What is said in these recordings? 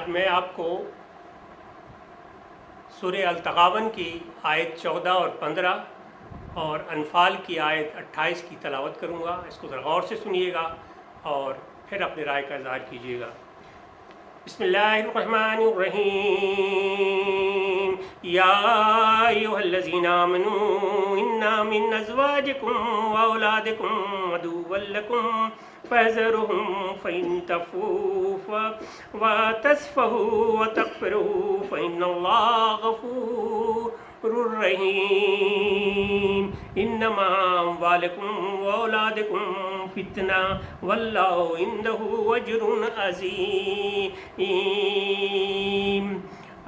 आज मैं आपको सूरह अल-तग़ाबन की आयत 14 और 15 और अनफाल की आयत 28 की तलावत करूँगा। इसको ज़रा गौर से सुनिएगा और फिर अपनी राय का इज़हार कीजिएगा। बिस्मिल्लाहिर्रहमानिर्रहीम। या अय्युहल्लज़ीना आमनू इन्ना मिन अज़वाजिकुम व औलादिकुम अदुव्वन लकुम फहज़रुहुम फ़इन तफ़ू व तस्फ़हू व तग़फ़िरू फ़इन्नल्लाह गफ़ूरुर रहीम। इन्नमा अम्वालुकुम व औलादुकुम फ़ितना वल्लाहु इंदहु अज्रुन अज़ीम।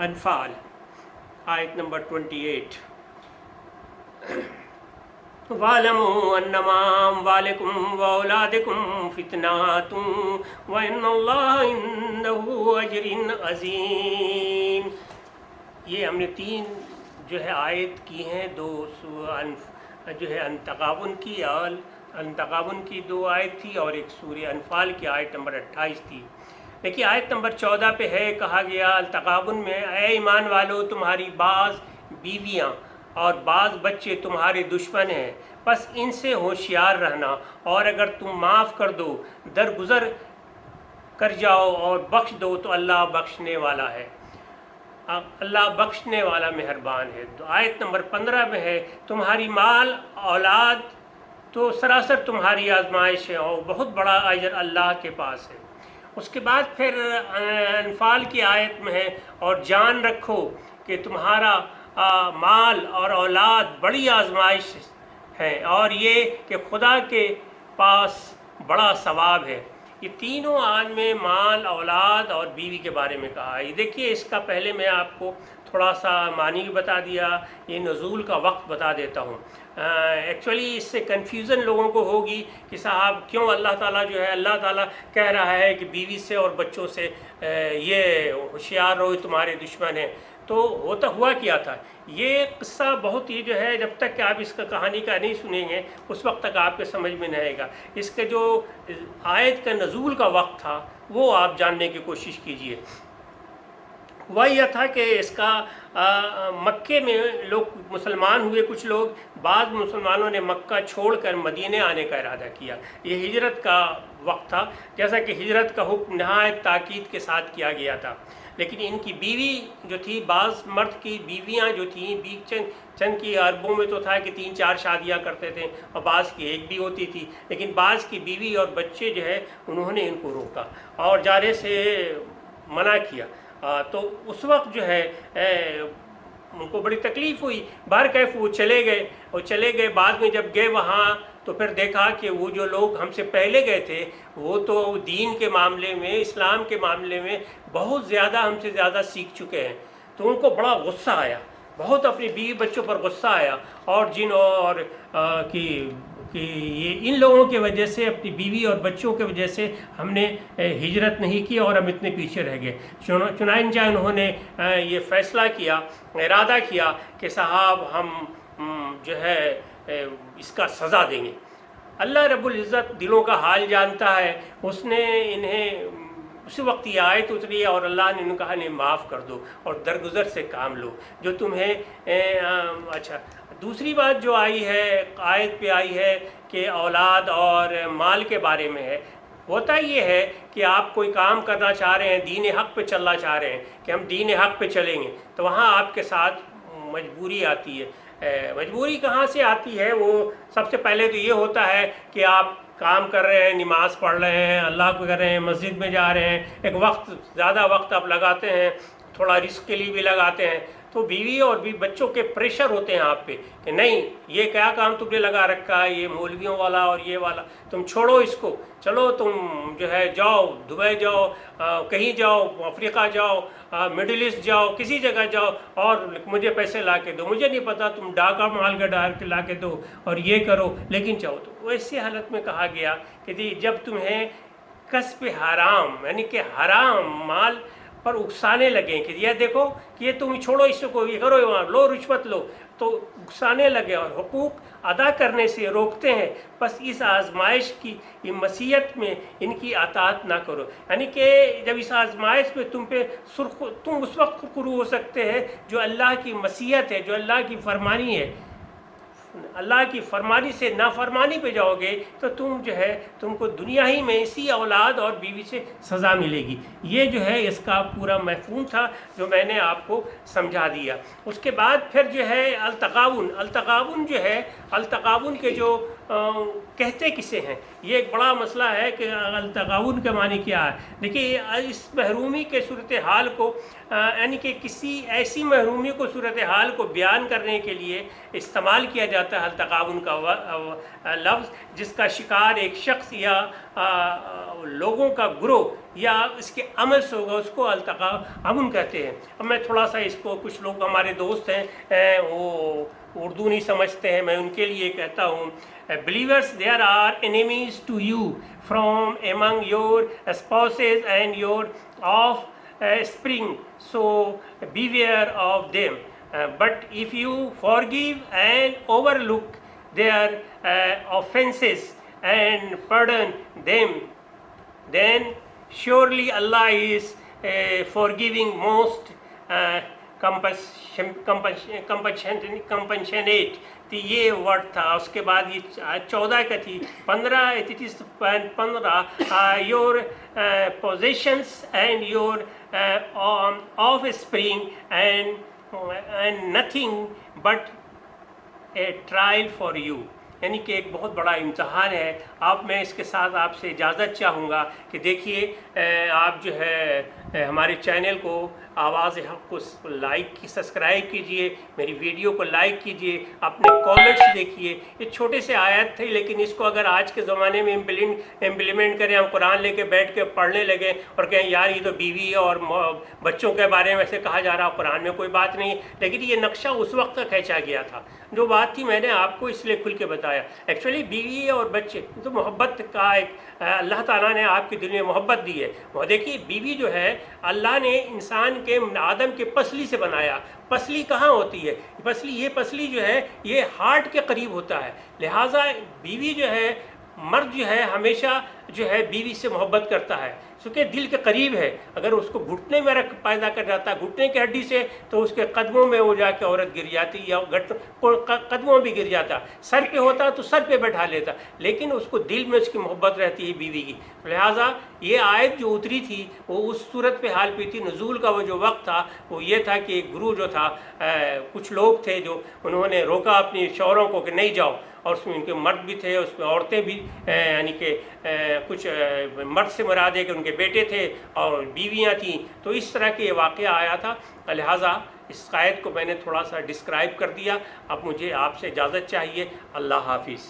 अनफाल आयत नंबर 28। वालमू अन्नमा अम्वालुकुम व औलादुकुम फ़ितनातुन व इन्नल्लाह इंदहु अज्रुन अज़ीम। ये हमने 3 जो है आयत की हैं, 2 जो है अन-तग़ाबुन की और अन-तग़ाबुन की 2 आयत थी और एक सूरह अनफाल की आयत नंबर 28 थी। देखिए आयत नंबर 14 पे है, कहा गया अल-तग़ाबुन में, ए ईमान वालो तुम्हारी बाज़ बीवियाँ और बाज़ बच्चे तुम्हारे दुश्मन हैं, बस इनसे होशियार रहना, और अगर तुम माफ़ कर दो, दरगुज़र कर जाओ और बख्श दो तो अल्लाह बख्शने वाला है, अल्लाह बख्शने वाला मेहरबान है। तो आयत नंबर 15 में है, तुम्हारी माल औलाद तो सरासर तुम्हारी आजमाइश है और बहुत बड़ा अजर अल्लाह के पास है। उसके बाद फिर अनफाल की आयत में है, और जान रखो कि तुम्हारा माल और औलाद बड़ी आजमाइश है और ये कि खुदा के पास बड़ा सवाब है। ये तीनों आन में माल, औलाद और बीवी के बारे में कहा है। देखिए इसका पहले मैं आपको थोड़ा सा मानी भी बता दिया, ये नज़ूल का वक्त बता देता हूँ। एक्चुअली इससे कन्फ्यूज़न लोगों को होगी कि साहब क्यों अल्लाह ताला जो है, अल्लाह ताला कह रहा है कि बीवी से और बच्चों से ये होशियार रहो, तुम्हारे दुश्मन हैं। तो होता हुआ क्या था, ये किस्सा बहुत ही जो है, जब तक कि आप इसका कहानी का नहीं सुनेंगे उस वक्त तक आपके समझ में नहीं आएगा। इसके जो आयत का नज़ूल का वक्त था वो आप जानने की कोशिश कीजिए। हुआ यह था कि इसका मक्के में लोग मुसलमान हुए, कुछ लोग, बाद मुसलमानों ने मक्का छोड़कर मदीने आने का इरादा किया। ये हिजरत का वक्त था, जैसा कि हिजरत का हुक्म नहायत ताकीद के साथ किया गया था। लेकिन इनकी बीवी जो थी, बाज़ मर्द की बीवियां जो थीं, चंद की अरबों में तो था कि 3-4 शादियां करते थे और बाज़ की एक भी होती थी, लेकिन बाज़ की बीवी और बच्चे जो है उन्होंने इनको रोका और जाने से मना किया। तो उस वक्त जो है उनको बड़ी तकलीफ़ हुई। बाहर कैफ वो चले गए, और चले गए, बाद में जब गए वहाँ तो फिर देखा कि वो जो लोग हमसे पहले गए थे वो तो दीन के मामले में, इस्लाम के मामले में बहुत ज़्यादा हमसे ज़्यादा सीख चुके हैं। तो उनको बड़ा गुस्सा आया, बहुत अपनी बीवी बच्चों पर गुस्सा आया, और जिन और कि ये इन लोगों की वजह से, अपनी बीवी और बच्चों की वजह से हमने हिजरत नहीं की और हम इतने पीछे रह गए। चुनांचा उन्होंने ये फ़ैसला किया, इरादा किया कि साहब हम जो है इसका सज़ा देंगे। अल्लाह रब्बुल इज़्ज़त दिलों का हाल जानता है, उसने इन्हें उसी वक्त ये आयत उतरी और अल्लाह ने कहा इन्हें माफ़ कर दो और दरगुज़र से काम लो जो तुम्हें अच्छा। दूसरी बात जो आई है, आयत पे आई है कि औलाद और माल के बारे में है। होता ये है कि आप कोई काम करना चाह रहे हैं, दीन हक़ पे चलना चाह रहे हैं कि हम दीन हक़ पे चलेंगे, तो वहाँ आपके साथ मजबूरी आती है। मजबूरी कहाँ से आती है? वो सबसे पहले तो ये होता है कि आप काम कर रहे हैं, नमाज़ पढ़ रहे हैं, अल्लाह को कर रहे हैं, मस्जिद में जा रहे हैं, एक वक्त ज़्यादा वक्त आप लगाते हैं, थोड़ा रिस्क के लिए भी लगाते हैं, तो बीवी और भी बच्चों के प्रेशर होते हैं आप पे कि नहीं ये क्या काम तुमने लगा रखा है, ये मौलवियों वाला और ये वाला, तुम छोड़ो इसको, चलो तुम जो है जाओ, दुबई जाओ, कहीं जाओ, अफ्रीका जाओ, मिडिल ईस्ट जाओ, किसी जगह जाओ और मुझे पैसे ला के दो, मुझे नहीं पता, तुम डाका माल का डाल के ला के दो और ये करो, लेकिन चाहो। तो वैसी हालत में कहा गया कि जब तुम्हें कस्ब हराम यानी कि हराम माल پر اکسانے لگیں کہ یہ دیکھو کہ یہ تم چھوڑو، اس کو یہ کرو، وہاں لو رشوت لو، تو اکسانے لگے اور حقوق ادا کرنے سے روکتے ہیں. بس اس آزمائش کی مسیحت میں ان کی اطاعت نہ کرو. یعنی کہ جب اس آزمائش میں تم اس وقت خرو ہو سکتے ہیں جو اللہ کی مسیحت ہے، جو اللہ کی فرمانی ہے. اللہ کی فرمانی سے نافرمانی پہ جاؤ گے تو تم کو دنیا ہی میں اسی اولاد اور بیوی سے سزا ملے گی. یہ جو ہے اس کا پورا مفہوم تھا جو میں نے آپ کو سمجھا دیا. اس کے بعد پھر جو ہے التغابن جو ہے، التغابن کے جو کہتے کسے ہیں، یہ ایک بڑا مسئلہ ہے کہ التغابن کا معنی کیا ہے. دیکھیے اس محرومی کے صورتحال کو یعنی کہ کسی ایسی محرومی کو صورتحال کو بیان کرنے کے لیے استعمال کیا جاتا ہے التغابن کا لفظ، جس کا شکار ایک شخص یا لوگوں کا گروہ یا اس کے عمل سے ہوگا، اس کو التغابن کہتے ہیں. اب میں تھوڑا سا اس کو، کچھ لوگ ہمارے دوست ہیں وہ اردو نہیں سمجھتے ہیں، میں ان کے لیے کہتا ہوں believers, there are enemies to you from among your spouses and your offspring, so beware of them. But if you forgive and overlook their offenses and pardon them, then surely Allah is forgiving, most compassionate. تو یہ word تھا. اس کے بعد یہ 14 کا تھی 15 your possessions and your offspring and nothing but a trial for you. یعنی کہ ایک بہت بڑا امتحان ہے. میں اس کے ساتھ آپ سے اجازت چاہوں گا کہ دیکھیے آپ جو ہے ہمارے چینل کو آواز حق کو سبسکرائب کیجئے، میری ویڈیو کو لائک کیجئے، اپنے کومنٹس دیکھیے. یہ چھوٹے سے آیت تھے لیکن اس کو اگر آج کے زمانے میں امپلیمنٹ کریں، ہم قرآن لے کے بیٹھ کے پڑھنے لگیں اور کہیں یار یہ تو بیوی اور بچوں کے بارے میں ایسے کہا جا رہا، قرآن میں کوئی بات نہیں. لیکن یہ نقشہ اس وقت کا کھینچا گیا تھا. جو بات تھی میں نے آپ کو اس لیے کھل کے بتایا. ایکچولی بیوی اور بچے تو محبت کا ایک اللہ تعالیٰ نے آپ کی دل میں محبت دی ہے. وہ دیکھیے بیوی جو ہے اللہ نے انسان کے آدم کے پسلی سے بنایا. پسلی کہاں ہوتی ہے؟ یہ پسلی جو ہے یہ ہارٹ کے قریب ہوتا ہے. لہٰذا بیوی جو ہے، مرد جو ہے ہمیشہ جو ہے بیوی سے محبت کرتا ہے چونکہ دل کے قریب ہے. اگر اس کو گھٹنے میں رکھ پیدا کر جاتا ہے، گھٹنے کی ہڈی سے، تو اس کے قدموں میں وہ جا کے عورت گر جاتی یا قدموں بھی گر جاتا. سر پہ ہوتا تو سر پہ بیٹھا لیتا، لیکن اس کو دل میں اس کی محبت رہتی ہے بیوی کی. لہٰذا یہ آیت جو اتری تھی وہ اس صورت پہ حال پہ تھی. نزول کا وہ جو وقت تھا وہ یہ تھا کہ ایک گروہ جو تھا، کچھ لوگ تھے جو انہوں نے روکا اپنی شوہروں کو کہ نہیں جاؤ، اور اس میں ان کے مرد بھی تھے، اس میں عورتیں بھی، یعنی کہ کچھ مرد سے مراد ہے کہ ان کے بیٹے تھے اور بیویاں تھیں. تو اس طرح کے یہ واقعہ آیا تھا. لہٰذا اس آیت کو میں نے تھوڑا سا ڈسکرائب کر دیا. اب مجھے آپ سے اجازت چاہیے. اللہ حافظ.